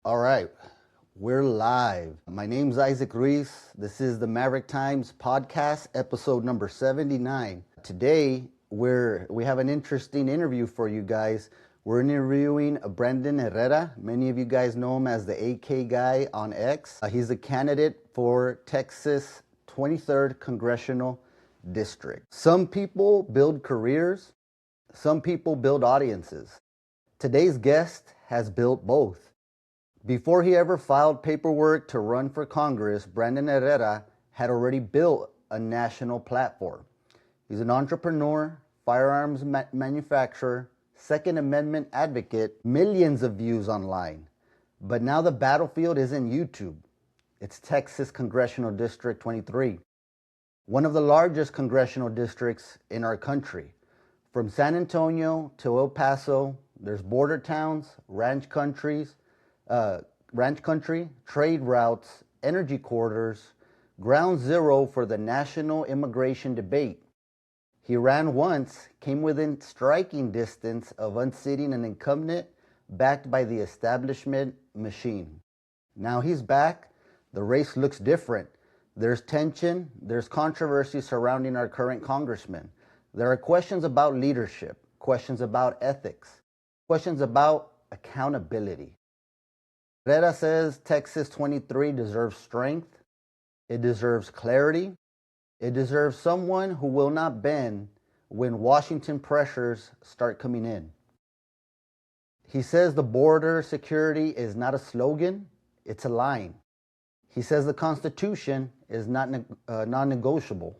All right, we're live. My name's Isaac Ruiz. This is the Maverick Times podcast, episode number 79. Today, we have an interesting interview for you guys. We're interviewing Brandon Herrera. Many of you guys know him as the AK guy on X. He's a candidate for Texas 23rd Congressional District. Some people build careers. Some people build audiences. Today's guest has built both. Before he ever filed paperwork to run for Congress, Brandon Herrera had already built a national platform. He's an entrepreneur, firearms manufacturer, Second Amendment advocate, millions of views online. But now the battlefield isn't YouTube. It's Texas Congressional District 23, one of the largest congressional districts in our country. From San Antonio to El Paso, there's border towns, ranch country, trade routes, energy corridors, ground zero for the national immigration debate. He ran once, came within striking distance of unseating an incumbent backed by the establishment machine. Now he's back. The race looks different. There's tension, there's controversy surrounding our current congressman. There are questions about leadership, questions about ethics, questions about accountability. Herrera says Texas 23 deserves strength, it deserves clarity, it deserves someone who will not bend when Washington pressures start coming in. He says the border security is not a slogan, it's a line. He says the Constitution is not non-negotiable,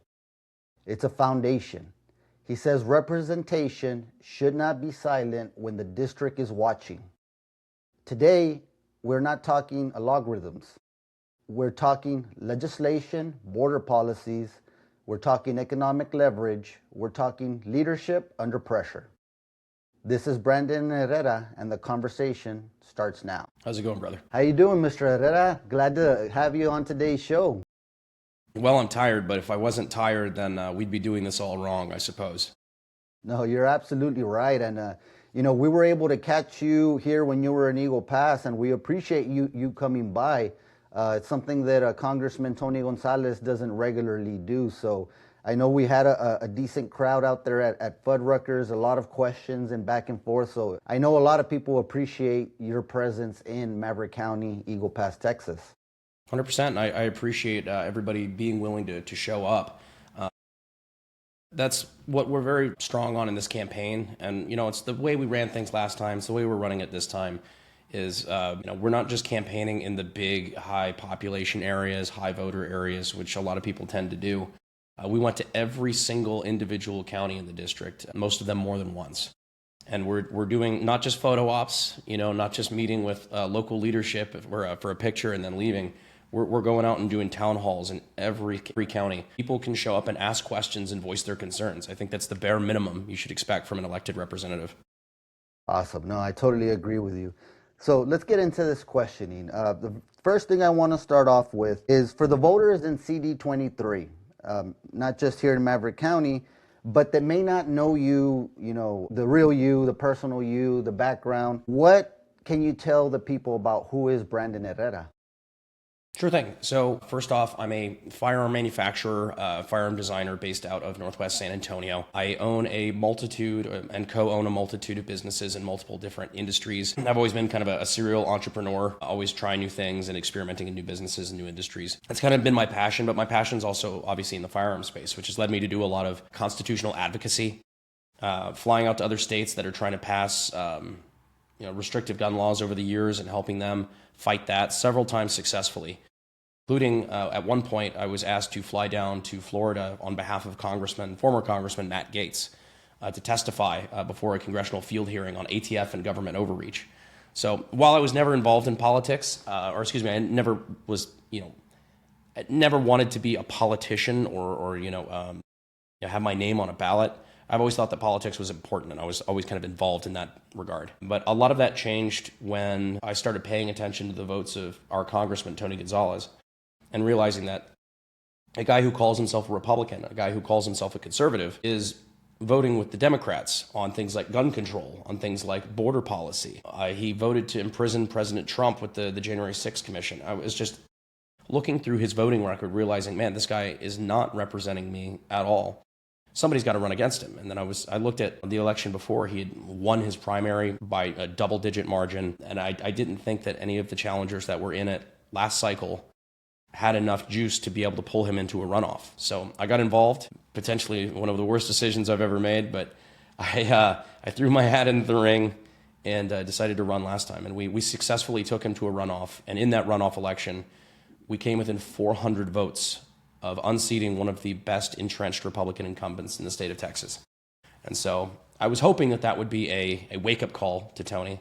it's a foundation. He says representation should not be silent when the district is watching. Today, we're not talking logarithms. We're talking legislation, border policies. We're talking economic leverage. We're talking leadership under pressure. This is Brandon Herrera, and the conversation starts now. How's it going, brother? How you doing, Mr. Herrera? Glad to have you on today's show. Well, I'm tired, but if I wasn't tired, then we'd be doing this all wrong, I suppose. No, you're absolutely right. And, we were able to catch you here when you were in Eagle Pass, and we appreciate you coming by. It's something that Congressman Tony Gonzalez doesn't regularly do. So I know we had a decent crowd out there at Fuddruckers, a lot of questions and back and forth. So I know a lot of people appreciate your presence in Maverick County, Eagle Pass, Texas. 100%. I appreciate everybody being willing to show up. That's what we're very strong on in this campaign. And, it's the way we ran things last time. It's the way we're running it this time is, we're not just campaigning in the big, high population areas, high voter areas, which a lot of people tend to do. We went to every single individual county in the district, most of them more than once. And we're doing not just photo ops, not just meeting with local leadership for a picture and then leaving. We're going out and doing town halls in every county. People can show up and ask questions and voice their concerns. I think that's the bare minimum you should expect from an elected representative. Awesome. No, I totally agree with you. So let's get into this questioning. The first thing I want to start off with is for the voters in CD23, not just here in Maverick County, but that may not know you, the real you, the personal you, the background. What can you tell the people about who is Brandon Herrera? Sure thing. So first off, I'm a firearm manufacturer, firearm designer based out of Northwest San Antonio. I own a multitude and co-own a multitude of businesses in multiple different industries. I've always been kind of a serial entrepreneur, always trying new things and experimenting in new businesses and new industries. That's kind of been my passion, but my passion's also obviously in the firearm space, which has led me to do a lot of constitutional advocacy, flying out to other states that are trying to pass restrictive gun laws over the years and helping them fight that several times successfully, including at one point I was asked to fly down to Florida on behalf of former Congressman Matt Gaetz to testify before a congressional field hearing on ATF and government overreach. So while I was never involved in politics, I never was, I never wanted to be a politician or have my name on a ballot. I've always thought that politics was important, and I was always kind of involved in that regard. But a lot of that changed when I started paying attention to the votes of our Congressman Tony Gonzalez and realizing that a guy who calls himself a Republican, a guy who calls himself a conservative, is voting with the Democrats on things like gun control, on things like border policy. He voted to imprison President Trump with the January 6th Commission. I was just looking through his voting record, realizing, man, this guy is not representing me at all. Somebody's got to run against him. And then I looked at the election before. He had won his primary by a double-digit margin, and I didn't think that any of the challengers that were in it last cycle had enough juice to be able to pull him into a runoff. So I got involved, potentially one of the worst decisions I've ever made, but I threw my hat in the ring and decided to run last time. And we successfully took him to a runoff. And in that runoff election, we came within 400 votes of unseating one of the best entrenched Republican incumbents in the state of Texas. And so I was hoping that would be a wake-up call to Tony.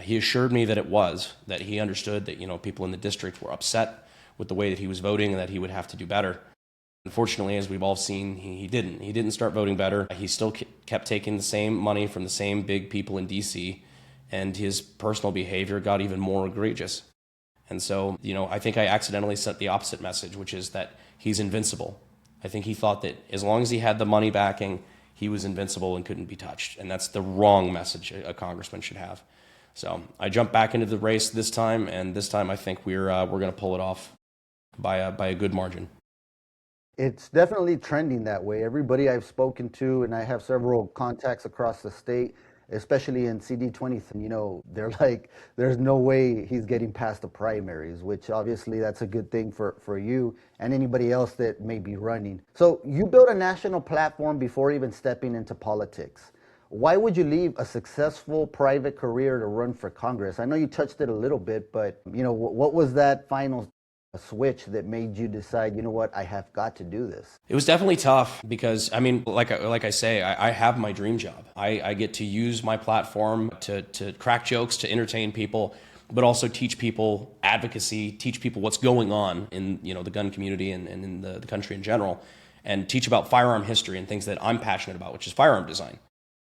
He assured me that it was, that he understood that, people in the district were upset with the way that he was voting and that he would have to do better. Unfortunately, as we've all seen, he didn't. He didn't start voting better. He still kept taking the same money from the same big people in D.C., and his personal behavior got even more egregious. And so, I think I accidentally sent the opposite message, which is that he's invincible. I think he thought that as long as he had the money backing, he was invincible and couldn't be touched. And that's the wrong message a congressman should have. So I jumped back into the race this time, and this time I think we're going to pull it off by a good margin. It's definitely trending that way. Everybody I've spoken to, and I have several contacts across the state, especially in CD23, they're like, there's no way he's getting past the primaries, which obviously that's a good thing for you and anybody else that may be running. So you built a national platform before even stepping into politics. Why would you leave a successful private career to run for Congress? I know you touched it a little bit, but what was that final switch that made you decide, I have got to do this? It was definitely tough because, like I say, I have my dream job. I get to use my platform to crack jokes, to entertain people, but also teach people advocacy, teach people what's going on in the gun community and in the country in general, and teach about firearm history and things that I'm passionate about, which is firearm design.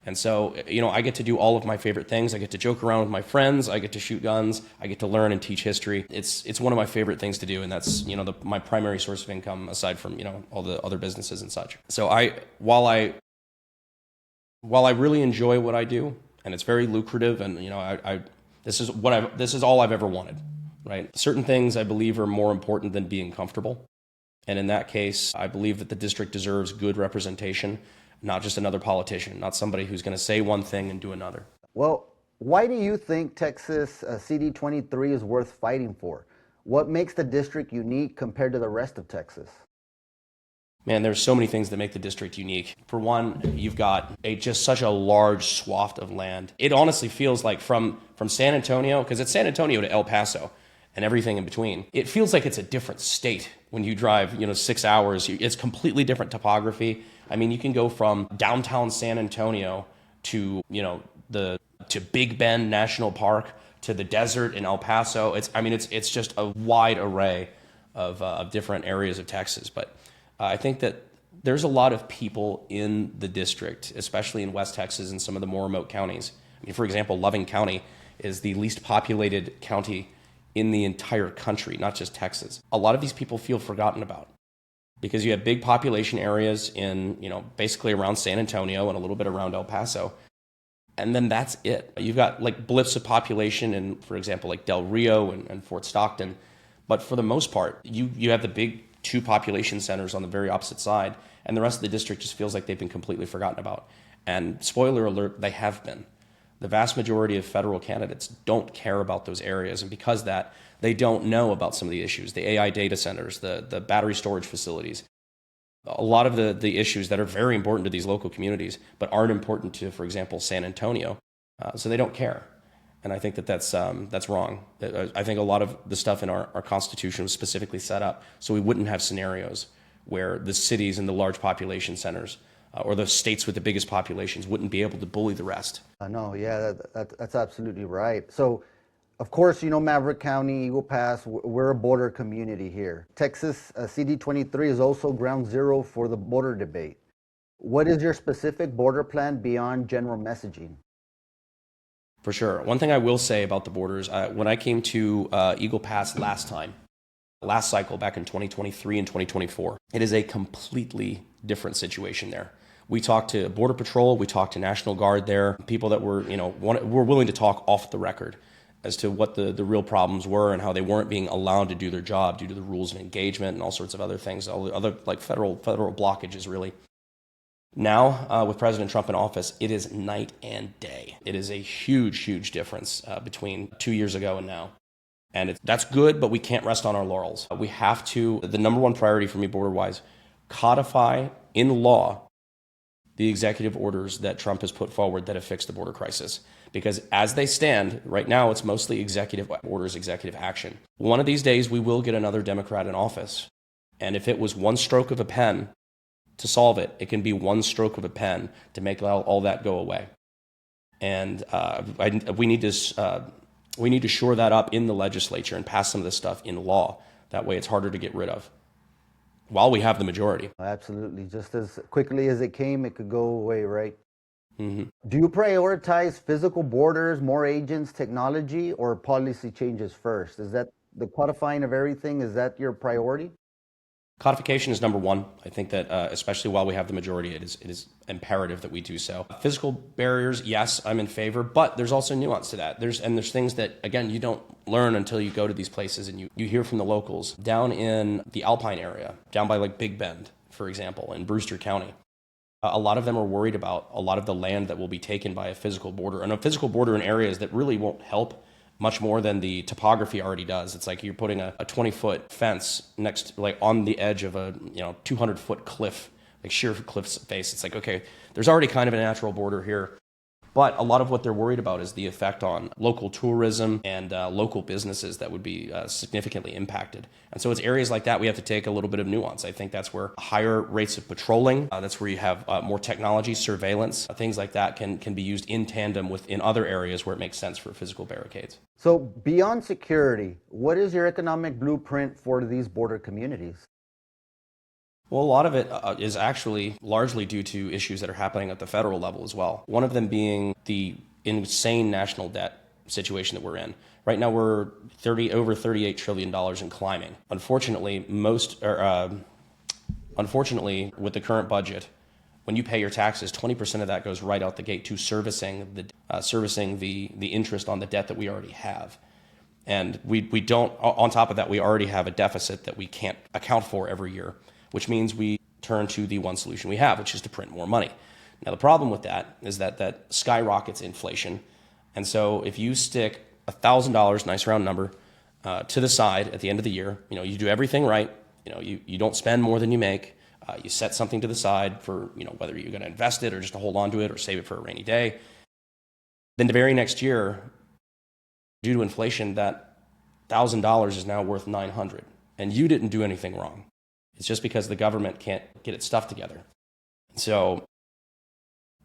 And so, I get to do all of my favorite things. I get to joke around with my friends. I get to shoot guns. I get to learn and teach history. It's one of my favorite things to do, and that's my primary source of income aside from all the other businesses and such. So while I really enjoy what I do, and it's very lucrative, and this is all I've ever wanted, right? Certain things I believe are more important than being comfortable, and in that case, I believe that the district deserves good representation. Not just another politician, not somebody who's going to say one thing and do another. Well, why do you think Texas CD23 is worth fighting for? What makes the district unique compared to the rest of Texas? Man, there's so many things that make the district unique. For one, you've got just such a large swath of land. It honestly feels like from San Antonio, because it's San Antonio to El Paso and everything in between, it feels like it's a different state when you drive 6 hours. It's completely different topography. You can go from downtown San Antonio to to Big Bend National Park to the desert in El Paso. It's just a wide array of different areas of Texas. But I think that there's a lot of people in the district, especially in West Texas and some of the more remote counties. For example, Loving County is the least populated county in the entire country, not just Texas. A lot of these people feel forgotten about, because you have big population areas in, basically around San Antonio and a little bit around El Paso. And then that's it. You've got like blips of population in, for example, like Del Rio and Fort Stockton. But for the most part, you have the big two population centers on the very opposite side, and the rest of the district just feels like they've been completely forgotten about. And spoiler alert, they have been. The vast majority of federal candidates don't care about those areas, and because of that, they don't know about some of the issues, the AI data centers, the battery storage facilities, a lot of the issues that are very important to these local communities, but aren't important to, for example, San Antonio. So they don't care. And I think that's wrong. I think a lot of the stuff in our Constitution was specifically set up so we wouldn't have scenarios where the cities and the large population centers or the states with the biggest populations wouldn't be able to bully the rest. No, yeah, that's absolutely right. So, of course, Maverick County, Eagle Pass, we're a border community here. Texas CD23 is also ground zero for the border debate. What is your specific border plan beyond general messaging? For sure. One thing I will say about the borders, when I came to Eagle Pass last cycle back in 2023 and 2024, it is a completely different situation there. We talked to Border Patrol, we talked to National Guard there, people that were, were willing to talk off the record as to what the real problems were and how they weren't being allowed to do their job due to the rules of engagement and all sorts of other things, all the other like federal blockages really. Now, with President Trump in office, it is night and day. It is a huge, huge difference between 2 years ago and now. And that's good, but we can't rest on our laurels. We have to, the number one priority for me border-wise, codify in law the executive orders that Trump has put forward that have fixed the border crisis. Because as they stand, right now, it's mostly executive orders, executive action. One of these days, we will get another Democrat in office. And if it was one stroke of a pen to solve it, it can be one stroke of a pen to make all that go away. And we need to shore that up in the legislature and pass some of this stuff in law. That way it's harder to get rid of while we have the majority. Absolutely. Just as quickly as it came, it could go away, right? Mm-hmm. Do you prioritize physical borders, more agents, technology, or policy changes first? Is that the codifying of everything? Is that your priority? Codification is number one. I think that especially while we have the majority, it is imperative that we do so. Physical barriers, yes, I'm in favor, but there's also nuance to that. There's things that, again, you don't learn until you go to these places and you hear from the locals. Down in the Alpine area, down by like Big Bend, for example, in Brewster County, a lot of them are worried about a lot of the land that will be taken by a physical border, and a physical border in areas that really won't help much more than the topography already does. It's like you're putting a 20-foot fence next, like on the edge of a 200-foot cliff, like sheer cliff face. It's like, okay, there's already kind of a natural border here. But a lot of what they're worried about is the effect on local tourism and local businesses that would be significantly impacted. And so it's areas like that we have to take a little bit of nuance. I think that's where higher rates of patrolling, that's where you have more technology, surveillance, things like that can be used in tandem with in other areas where it makes sense for physical barricades. So beyond security, what is your economic blueprint for these border communities? Well, a lot of it is actually largely due to issues that are happening at the federal level as well. One of them being the insane national debt situation that we're in. Right now, we're over $38 trillion and climbing. Unfortunately, with the current budget, when you pay your taxes, 20% of that goes right out the gate to servicing the interest on the debt that we already have. And we don't, on top of that, we already have a deficit that we can't account for every year, which means we turn to the one solution we have, which is to print more money. Now, the problem with that is that skyrockets inflation. And so if you stick $1,000, nice round number, to the side at the end of the year, you do everything right, you don't spend more than you make, you set something to the side for, whether you're going to invest it or just to hold on to it or save it for a rainy day. Then the very next year, due to inflation, that $1,000 is now worth $900, and you didn't do anything wrong. It's just because the government can't get its stuff together. So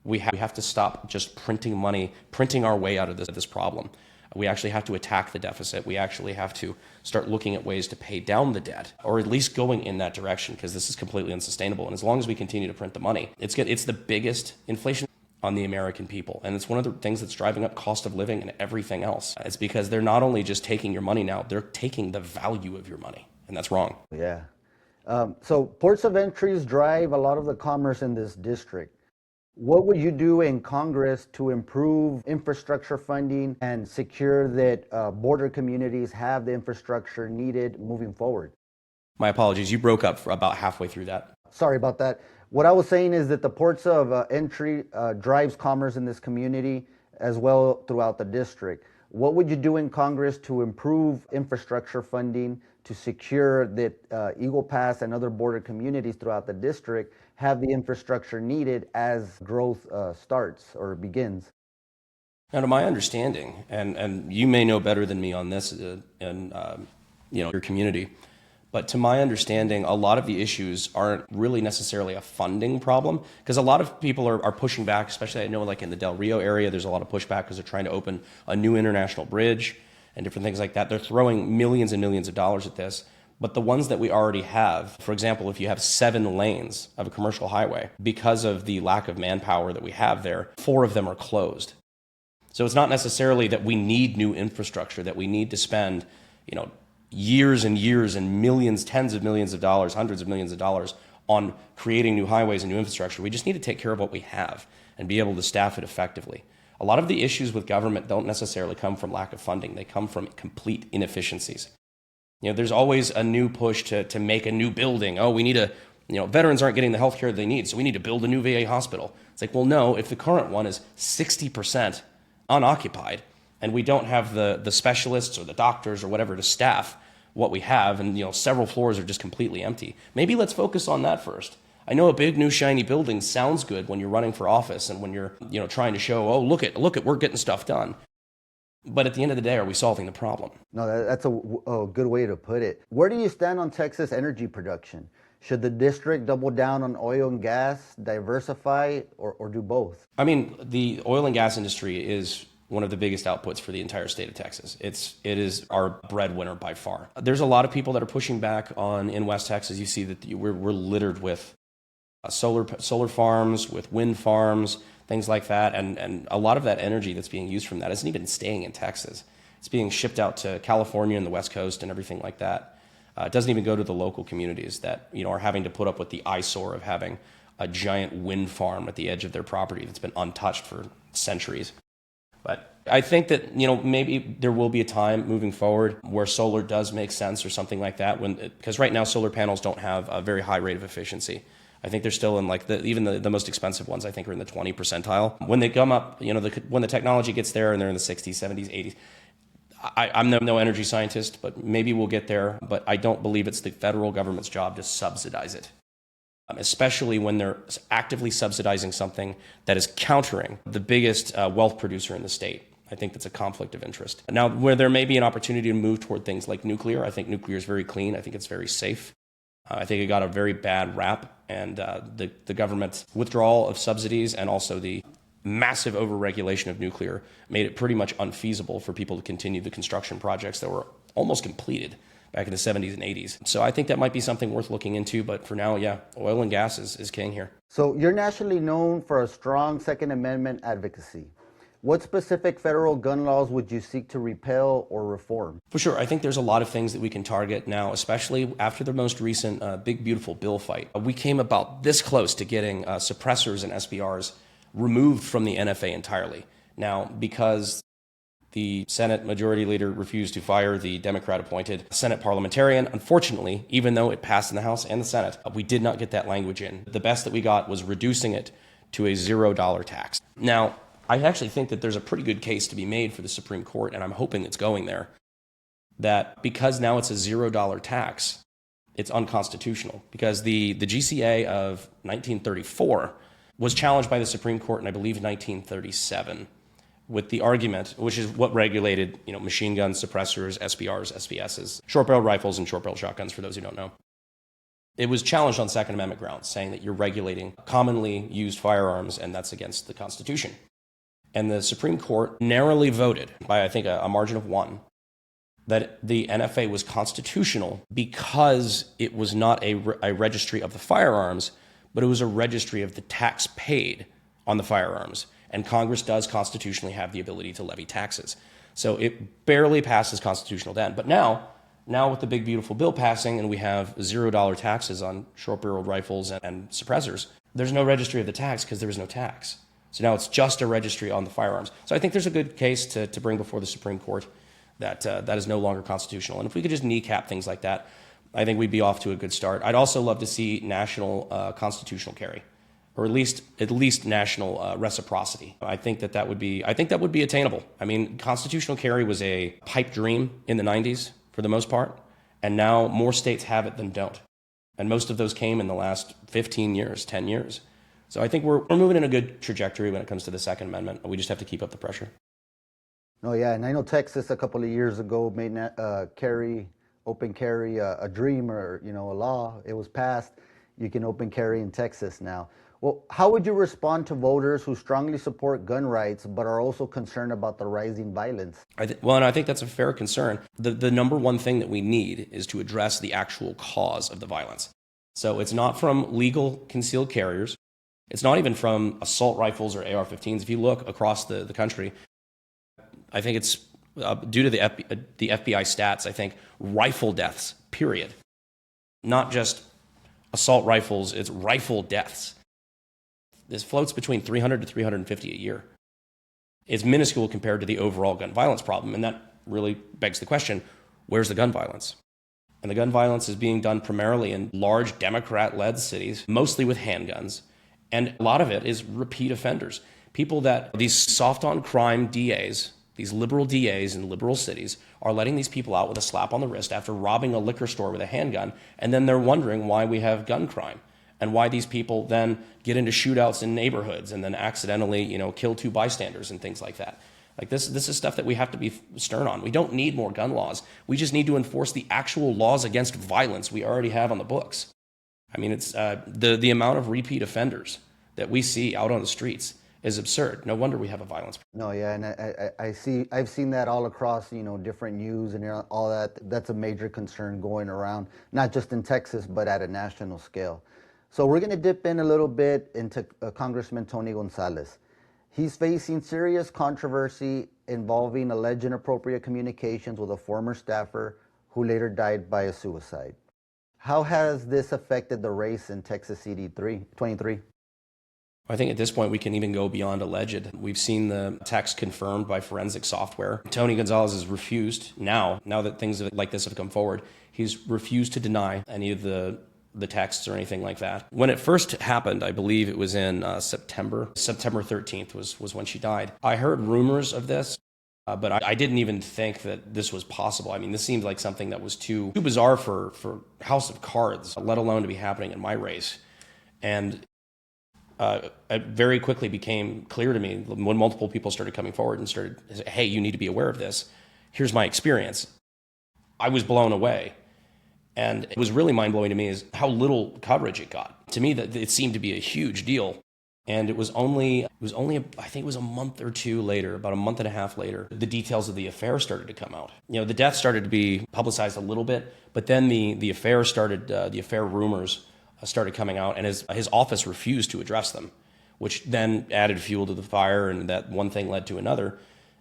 we have to stop just printing money, printing our way out of this problem. We actually have to attack the deficit. We actually have to start looking at ways to pay down the debt, or at least going in that direction, because this is completely unsustainable. And as long as we continue to print the money, it's the biggest inflation on the American people. And it's one of the things that's driving up cost of living and everything else. It's because they're not only just taking your money now, they're taking the value of your money. And that's wrong. Yeah. So ports of entries drive a lot of the commerce in this district. What would you do in Congress to improve infrastructure funding and secure that border communities have the infrastructure needed moving forward? My apologies. You broke up for about halfway through that. Sorry about that. What I was saying is that the ports of entry drives commerce in this community as well throughout the district. What would you do in Congress to improve infrastructure funding to secure that Eagle Pass and other border communities throughout the district have the infrastructure needed as growth starts or begins? Now, to my understanding, and you may know better than me on this in your community, but to my understanding, a lot of the issues aren't really necessarily a funding problem, because a lot of people are pushing back, especially I know like in the Del Rio area, there's a lot of pushback because they're trying to open a new international bridge and different things like that. They're throwing millions and millions of dollars at this. But the ones that we already have, for example, if you have 7 lanes of a commercial highway, because of the lack of manpower that we have there, 4 of them are closed. So it's not necessarily that we need new infrastructure, that we need to spend, years and years and millions, tens of millions of dollars, hundreds of millions of dollars on creating new highways and new infrastructure. We just need to take care of what we have and be able to staff it effectively. A lot of the issues with government don't necessarily come from lack of funding. They come from complete inefficiencies. There's always a new push to make a new building. Oh, we need veterans aren't getting the health care they need, so we need to build a new VA hospital. It's like, well, no, if the current one is 60% unoccupied and we don't have the specialists or the doctors or whatever to staff what we have, and several floors are just completely empty, maybe let's focus on that first. I know a big new shiny building sounds good when you're running for office and when you're trying to show, oh, look at we're getting stuff done. But at the end of the day, are we solving the problem? No, that's a good way to put it. Where do you stand on Texas energy production? Should the district double down on oil and gas, diversify, or do both? I mean, the oil and gas industry is one of the biggest outputs for the entire state of Texas. It is our breadwinner by far. There's a lot of people that are pushing back in West Texas. You see that we're littered with solar farms, with wind farms, things like that, and a lot of that energy that's being used from that isn't even staying in Texas. It's being shipped out to California and the West Coast and everything like that. It doesn't even go to the local communities that are having to put up with the eyesore of having a giant wind farm at the edge of their property that's been untouched for centuries. But I think that maybe there will be a time moving forward where solar does make sense or something like that, because right now solar panels don't have a very high rate of efficiency. I think they're still in even the most expensive ones, I think, are in the 20 percentile. When they come up, when the technology gets there and they're in the 60s, 70s, 80s, I'm no energy scientist, but maybe we'll get there. But I don't believe it's the federal government's job to subsidize it, especially when they're actively subsidizing something that is countering the biggest wealth producer in the state. I think that's a conflict of interest. Now, where there may be an opportunity to move toward things like nuclear, I think nuclear is very clean. I think it's very safe. I think it got a very bad rap, and the government's withdrawal of subsidies and also the massive overregulation of nuclear made it pretty much unfeasible for people to continue the construction projects that were almost completed back in the 70s and 80s. So I think that might be something worth looking into, but for now, yeah, oil and gas is king here. So you're nationally known for a strong Second Amendment advocacy. What specific federal gun laws would you seek to repeal or reform? For sure. I think there's a lot of things that we can target now, especially after the most recent big, beautiful bill fight. We came about this close to getting suppressors and SBRs removed from the NFA entirely. Now, because the Senate Majority Leader refused to fire the Democrat-appointed Senate parliamentarian, unfortunately, even though it passed in the House and the Senate, we did not get that language in. The best that we got was reducing it to a $0 tax. Now, I actually think that there's a pretty good case to be made for the Supreme Court, and I'm hoping it's going there, that because now it's a $0 tax, it's unconstitutional. Because the GCA of 1934 was challenged by the Supreme Court in, I believe, 1937, with the argument, which is what regulated machine guns, suppressors, SBRs, SBSs, short-barreled rifles, and short-barreled shotguns, for those who don't know. It was challenged on Second Amendment grounds, saying that you're regulating commonly used firearms, and that's against the Constitution. And the Supreme Court narrowly voted by, I think, a margin of 1, that the NFA was constitutional because it was not a registry of the firearms, but it was a registry of the tax paid on the firearms. And Congress does constitutionally have the ability to levy taxes. So it barely passes constitutional then. But now with the big, beautiful bill passing, and we have $0 taxes on short-barreled rifles and suppressors, there's no registry of the tax because there is no tax. So now it's just a registry on the firearms. So I think there's a good case to bring before the Supreme Court that that is no longer constitutional. And if we could just kneecap things like that, I think we'd be off to a good start. I'd also love to see national constitutional carry, or at least national reciprocity. I think that would be attainable. I mean, constitutional carry was a pipe dream in the 90s for the most part, and now more states have it than don't. And most of those came in the last 15 years, 10 years. So I think we're moving in a good trajectory when it comes to the Second Amendment. We just have to keep up the pressure. Oh, yeah, and I know Texas a couple of years ago made open carry a dream, or a law. It was passed. You can open carry in Texas now. Well, how would you respond to voters who strongly support gun rights but are also concerned about the rising violence? And I think that's a fair concern. The number one thing that we need is to address the actual cause of the violence. So it's not from legal concealed carriers. It's not even from assault rifles or AR-15s. If you look across the country, I think it's due to the FBI stats, I think rifle deaths, period. Not just assault rifles, it's rifle deaths. This floats between 300 to 350 a year. It's minuscule compared to the overall gun violence problem, and that really begs the question, where's the gun violence? And the gun violence is being done primarily in large Democrat-led cities, mostly with handguns, and a lot of it is repeat offenders. People that, these soft-on-crime DAs, these liberal DAs in liberal cities, are letting these people out with a slap on the wrist after robbing a liquor store with a handgun, and then they're wondering why we have gun crime and why these people then get into shootouts in neighborhoods and then accidentally, kill two bystanders and things like that. Like this is stuff that we have to be stern on. We don't need more gun laws. We just need to enforce the actual laws against violence we already have on the books. I mean, it's the amount of repeat offenders that we see out on the streets is absurd. No wonder we have a violence problem. No, yeah, and I've seen that all across, different news and all that. That's a major concern going around, not just in Texas, but at a national scale. So we're going to dip in a little bit into Congressman Tony Gonzalez. He's facing serious controversy involving alleged inappropriate communications with a former staffer who later died by a suicide. How has this affected the race in Texas CD23? I think at this point we can even go beyond alleged. We've seen the text confirmed by forensic software. Tony Gonzalez has refused now that things like this have come forward, he's refused to deny any of the texts or anything like that. When it first happened, I believe it was in September 13th was when she died. I heard rumors of this, but I didn't even think that this was possible. I mean, this seemed like something that was too bizarre for House of Cards, let alone to be happening in my race. And it very quickly became clear to me when multiple people started coming forward and started, hey, you need to be aware of this. Here's my experience. I was blown away. And it was really mind-blowing to me is how little coverage it got. To me, that it seemed to be a huge deal. And it was only, I think it was a month or two later, about a month and a half later, the details of the affair started to come out. The death started to be publicized a little bit, but then the affair started, the affair rumors started coming out, and his office refused to address them, which then added fuel to the fire, and that one thing led to another.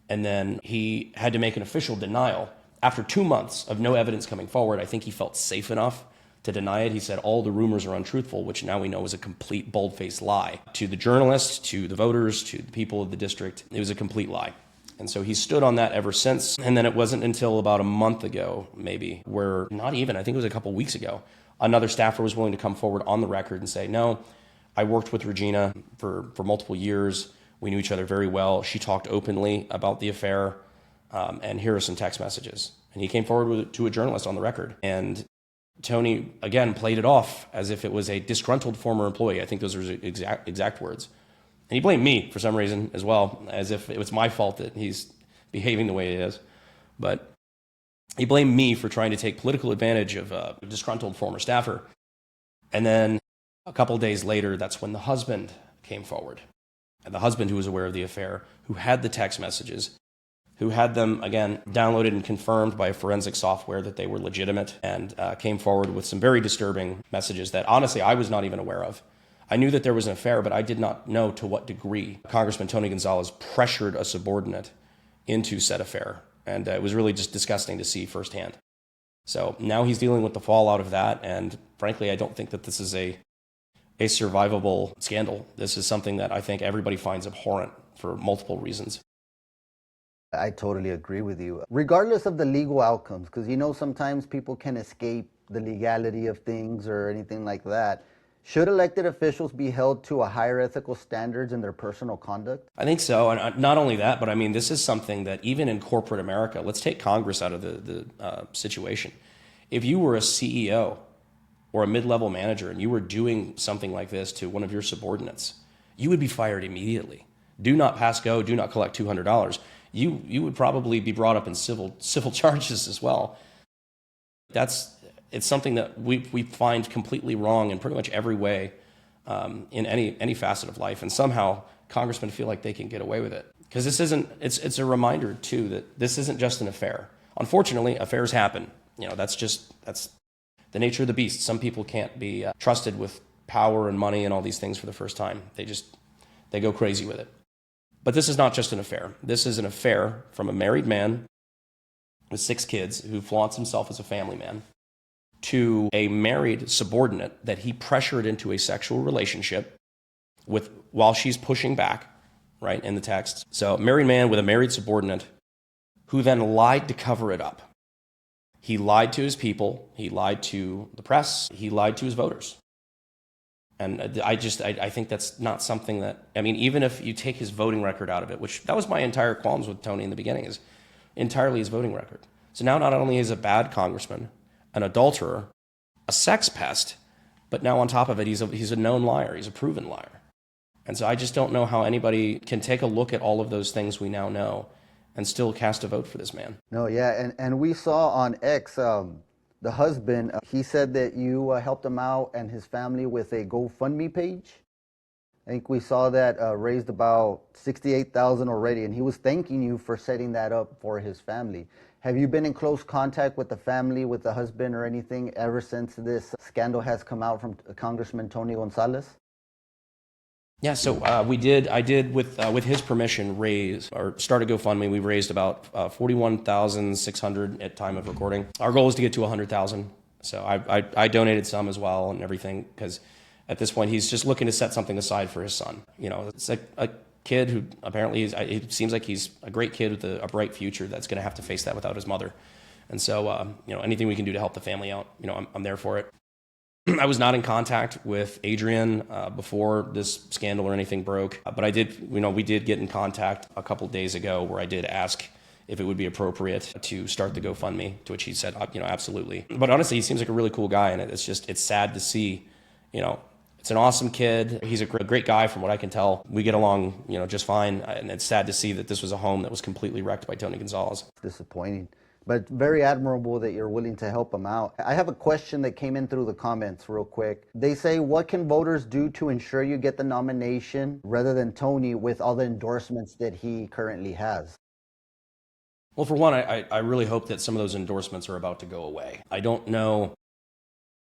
And then he had to make an official denial. After 2 months of no evidence coming forward, I think he felt safe enough to deny it. He said all the rumors are untruthful, which now we know is a complete bold-faced lie. To the journalists, to the voters, to the people of the district, it was a complete lie. And so he stood on that ever since. And then it wasn't until about a month ago, maybe, where not even, I think it was a couple weeks ago, another staffer was willing to come forward on the record and say, no, I worked with Regina for multiple years. We knew each other very well. She talked openly about the affair. And here are some text messages. And he came forward to a journalist on the record. And Tony, again, played it off as if it was a disgruntled former employee. I think those are his exact words. And he blamed me for some reason as well, as if it was my fault that he's behaving the way he is. But he blamed me for trying to take political advantage of a disgruntled former staffer. And then a couple days later, that's when the husband came forward. And the husband, who was aware of the affair, who had the text messages, who had them, again, downloaded and confirmed by forensic software that they were legitimate, and came forward with some very disturbing messages that, honestly, I was not even aware of. I knew that there was an affair, but I did not know to what degree Congressman Tony Gonzalez pressured a subordinate into said affair. And it was really just disgusting to see firsthand. So now he's dealing with the fallout of that, and frankly, I don't think that this is a survivable scandal. This is something that I think everybody finds abhorrent for multiple reasons. I totally agree with you. Regardless of the legal outcomes, because sometimes people can escape the legality of things or anything like that, should elected officials be held to a higher ethical standards in their personal conduct? I think so. And not only that, but I mean, this is something that even in corporate America, let's take Congress out of the situation. If you were a CEO or a mid-level manager and you were doing something like this to one of your subordinates, you would be fired immediately. Do not pass go, do not collect $200. You would probably be brought up in civil charges as well. It's something that we find completely wrong in pretty much every way in any facet of life, and somehow congressmen feel like they can get away with it. Because it's a reminder too that this isn't just an affair. Unfortunately, affairs happen. That's the nature of the beast. Some people can't be trusted with power and money and all these things for the first time. They go crazy with it. But this is not just an affair. This is an affair from a married man with 6 kids who flaunts himself as a family man to a married subordinate that he pressured into a sexual relationship with while she's pushing back, right, in the text. So married man with a married subordinate who then lied to cover it up. He lied to his people, he lied to the press, he lied to his voters. And I think that's not something that, I mean, even if you take his voting record out of it, which that was my entire qualms with Tony in the beginning, is entirely his voting record. So now not only is he a bad congressman, an adulterer, a sex pest, but now on top of it, he's a known liar, he's a proven liar. And so I just don't know how anybody can take a look at all of those things we now know and still cast a vote for this man. No, yeah, and we saw on X, the husband, he said that you helped him out and his family with a GoFundMe page. I think we saw that raised about $68,000 already, and he was thanking you for setting that up for his family. Have you been in close contact with the family, with the husband or anything ever since this scandal has come out from Congressman Tony Gonzalez? Yeah, so I did with his permission start a GoFundMe. We raised about $41,600 at time of recording. Our goal is to get to $100,000. So I donated some as well and everything, because at this point he's just looking to set something aside for his son. You know, it's like a kid who apparently it seems like he's a great kid with a bright future that's going to have to face that without his mother. And so anything we can do to help the family out, I'm there for it. I was not in contact with Adrian before this scandal or anything broke, but we did get in contact a couple days ago where I did ask if it would be appropriate to start the GoFundMe, to which he said, absolutely. But honestly, he seems like a really cool guy, and it's sad to see, it's an awesome kid. He's a great guy from what I can tell. We get along, just fine, and it's sad to see that this was a home that was completely wrecked by Tony Gonzalez. Disappointing. But very admirable that you're willing to help them out. I have a question that came in through the comments real quick. They say, what can voters do to ensure you get the nomination rather than Tony with all the endorsements that he currently has? Well, for one, I really hope that some of those endorsements are about to go away. I don't know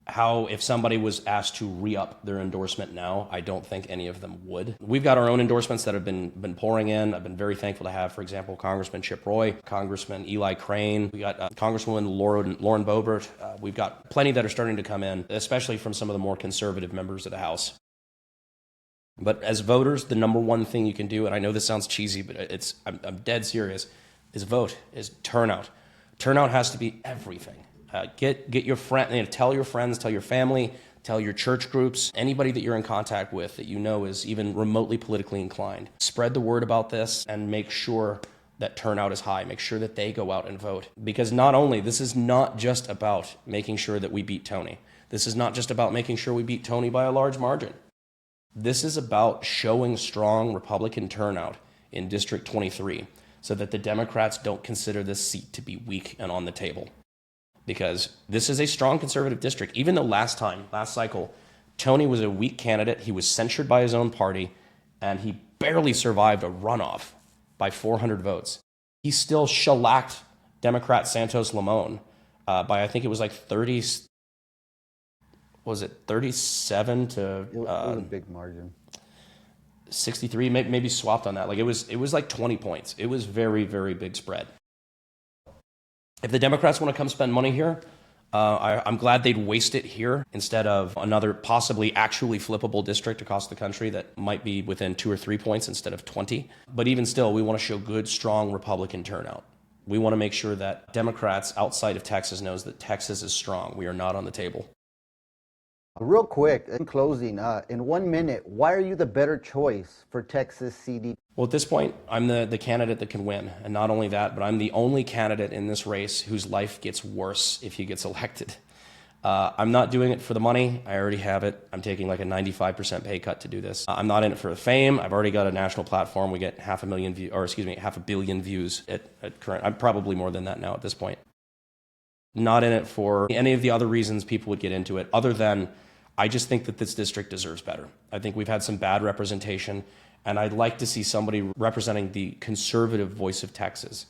how, if somebody was asked to re-up their endorsement now, I don't think any of them would. We've got our own endorsements that have been pouring in. I've been very thankful to have, for example, Congressman Chip Roy, Congressman Eli Crane. We got Congresswoman Lauren Boebert. We've got plenty that are starting to come in, especially from some of the more conservative members of the House. But as voters, the number one thing you can do, and I know this sounds cheesy, but I'm dead serious, is vote, is turnout. Turnout has to be everything. Get your friend, tell your friends, tell your family, tell your church groups, anybody that you're in contact with that you know is even remotely politically inclined. Spread the word about this and make sure that turnout is high. Make sure that they go out and vote. Because this is not just about making sure that we beat Tony. This is not just about making sure we beat Tony by a large margin. This is about showing strong Republican turnout in District 23 so that the Democrats don't consider this seat to be weak and on the table. Because this is a strong conservative district. Even though last cycle, Tony was a weak candidate, he was censured by his own party, and he barely survived a runoff by 400 votes. He still shellacked Democrat Santos Lamon by, I think it was like 37 to... It was a big margin. 63, maybe swapped on that. Like it was like 20 points. It was very, very big spread. If the Democrats want to come spend money here, I'm glad they'd waste it here instead of another possibly actually flippable district across the country that might be within 2 or 3 points instead of 20. But even still, we want to show good, strong Republican turnout. We want to make sure that Democrats outside of Texas knows that Texas is strong. We are not on the table. Real quick, in closing, in 1 minute, why are you the better choice for Texas CD? Well, at this point, I'm the candidate that can win. And not only that, but I'm the only candidate in this race whose life gets worse if he gets elected. I'm not doing it for the money. I already have it. I'm taking like a 95% pay cut to do this. I'm not in it for the fame. I've already got a national platform. We get 500 million views at current. I'm probably more than that now at this point. Not in it for any of the other reasons people would get into it, other than I just think that this district deserves better. I think we've had some bad representation, and I'd like to see somebody representing the conservative voice of Texas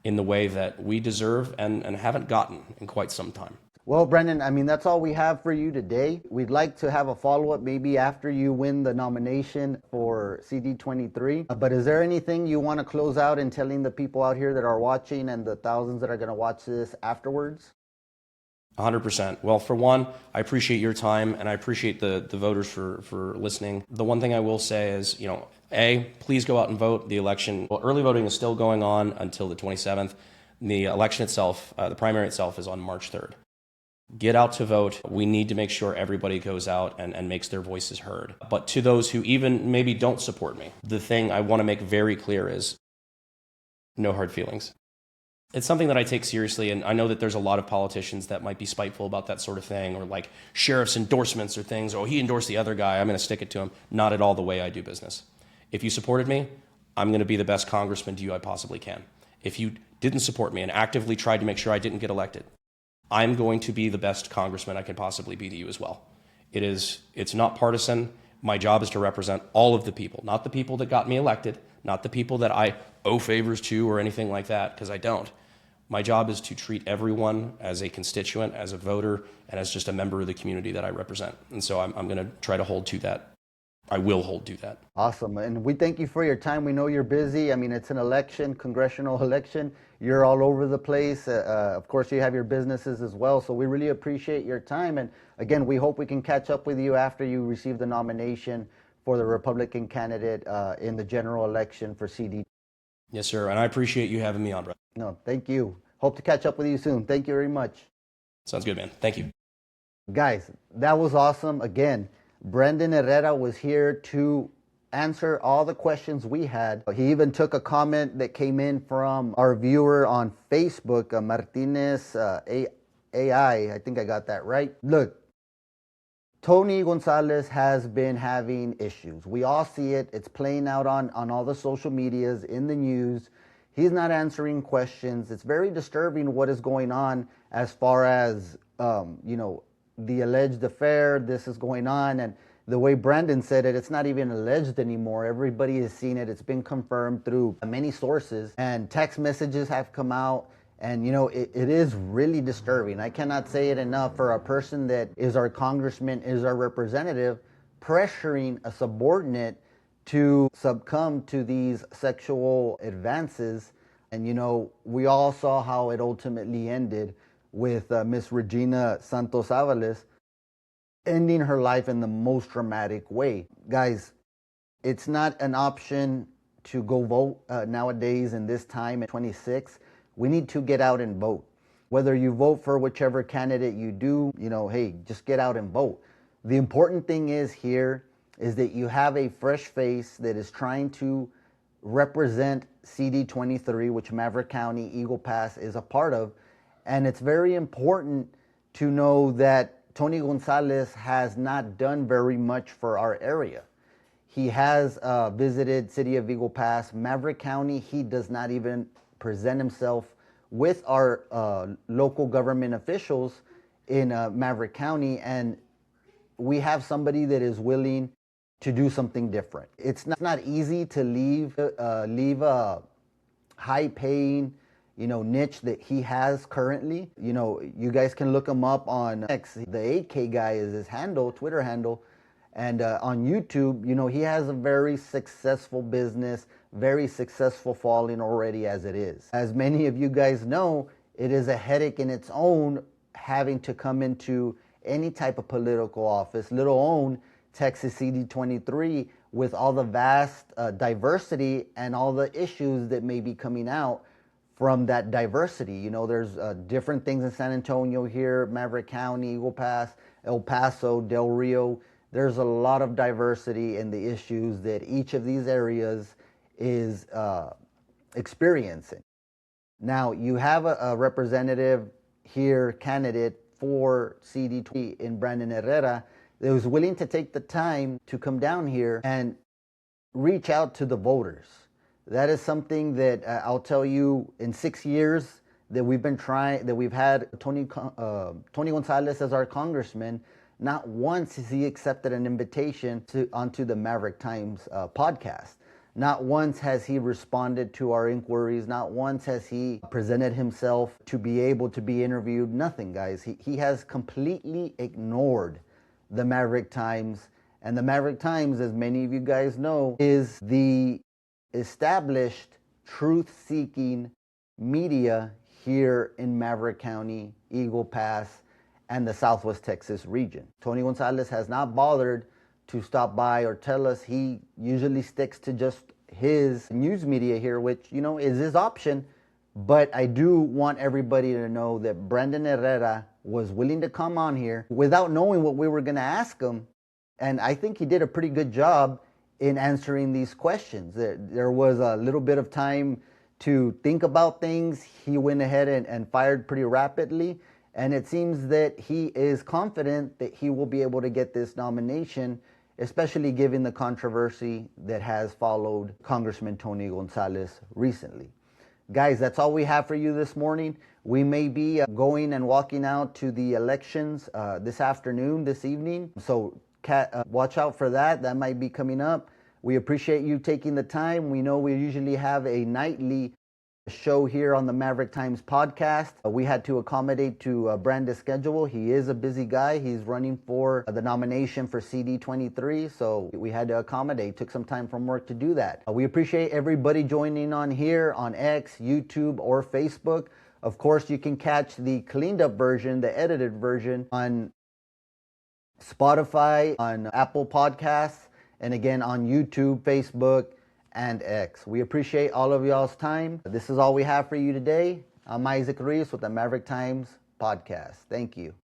in the way that we deserve and haven't gotten in quite some time. Well, Brandon, I mean, that's all we have for you today. We'd like to have a follow-up maybe after you win the nomination for CD23. But is there anything you want to close out in telling the people out here that are watching and the thousands that are going to watch this afterwards? 100%. Well, for one, I appreciate your time and I appreciate the voters for listening. The one thing I will say is, A, please go out and vote. The election, well, early voting is still going on until the 27th. The election itself, the primary itself is on March 3rd. Get out to vote. We need to make sure everybody goes out and makes their voices heard. But to those who even maybe don't support me, the thing I want to make very clear is no hard feelings. It's something that I take seriously, and I know that there's a lot of politicians that might be spiteful about that sort of thing, or like sheriff's endorsements or things. Oh, he endorsed the other guy, I'm going to stick it to him. Not at all the way I do business. If you supported me, I'm going to be the best congressman to you I possibly can. If you didn't support me and actively tried to make sure I didn't get elected, I'm going to be the best congressman I can possibly be to you as well. It's not partisan. My job is to represent all of the people, not the people that got me elected, not the people that I owe favors to or anything like that, because I don't. My job is to treat everyone as a constituent, as a voter, and as just a member of the community that I represent. And so I'm going to try to hold to that. I will hold to that. Awesome. And we thank you for your time. We know you're busy. I mean, it's an election, congressional election. You're all over the place. Of course, you have your businesses as well. So we really appreciate your time. And again, we hope we can catch up with you after you receive the nomination for the Republican candidate in the general election for CD. Yes, sir. And I appreciate you having me on, brother. No, thank you. Hope to catch up with you soon. Thank you very much. Sounds good, man. Thank you. Guys, that was awesome. Again, Brandon Herrera was here to answer all the questions we had. He even took a comment that came in from our viewer on Facebook, Martinez AI. I think I got that right. Look, Tony Gonzalez has been having issues. We all see it. It's playing out on all the social medias, in the news. He's not answering questions. It's very disturbing what is going on as far as, the alleged affair. This is going on. And the way Brandon said it, it's not even alleged anymore. Everybody has seen it. It's been confirmed through many sources. And text messages have come out. And, it is really disturbing. I cannot say it enough for a person that is our congressman, is our representative, pressuring a subordinate to succumb to these sexual advances. And, we all saw how it ultimately ended with Miss Regina Santos Avalos ending her life in the most dramatic way. Guys, it's not an option to go vote nowadays in this time at 26. We need to get out and vote. Whether you vote for whichever candidate you do, hey, just get out and vote. The important thing is that you have a fresh face that is trying to represent CD23, which Maverick County, Eagle Pass is a part of. And it's very important to know that Tony Gonzalez has not done very much for our area. He has visited City of Eagle Pass, Maverick County. He does not even present himself with our local government officials in Maverick County. And we have somebody that is willing to do something different. It's not easy to leave a high-paying, niche that he has currently. You guys can look him up on X. The 8K guy is his handle, Twitter handle. And on YouTube, he has a very successful business, very successful following already as it is. As many of you guys know, it is a headache in its own having to come into any type of political office, let alone Texas CD23, with all the vast diversity and all the issues that may be coming out from that diversity. There's different things in San Antonio here, Maverick County, Eagle Pass, El Paso, Del Rio. There's a lot of diversity in the issues that each of these areas is experiencing. Now, you have a representative here, candidate for CD23 in Brandon Herrera, that was willing to take the time to come down here and reach out to the voters. That is something that I'll tell you, in 6 years that we've been trying, that we've had Tony Gonzalez as our congressman, not once has he accepted an invitation onto the Maverick Times podcast. Not once has he responded to our inquiries. Not once has he presented himself to be able to be interviewed. Nothing, guys. He has completely ignored the Maverick Times. And the Maverick Times, as many of you guys know, is the established truth-seeking media here in Maverick County, Eagle Pass, and the Southwest Texas region. Tony Gonzalez has not bothered to stop by or tell us. He usually sticks to just his news media here, which, is his option. But I do want everybody to know that Brandon Herrera was willing to come on here without knowing what we were going to ask him. And I think he did a pretty good job in answering these questions. There was a little bit of time to think about things. He went ahead and fired pretty rapidly. And it seems that he is confident that he will be able to get this nomination, especially given the controversy that has followed Congressman Tony Gonzalez recently. Guys, that's all we have for you this morning. We may be going and walking out to the elections this afternoon, this evening. So watch out for that. That might be coming up. We appreciate you taking the time. We know we usually have a nightly show here on the Maverick Times podcast. We had to accommodate to Brandon's schedule. He is a busy guy. He's running for the nomination for CD23, so we had to accommodate. Took some time from work to do that. We appreciate everybody joining on here on X, YouTube, or Facebook. Of course, you can catch the cleaned up version, the edited version, on Spotify, on Apple Podcasts, and again on YouTube, Facebook, and X. We appreciate all of y'all's time. This is all we have for you today. I'm Isaac Reese with the Maverick Times podcast. Thank you.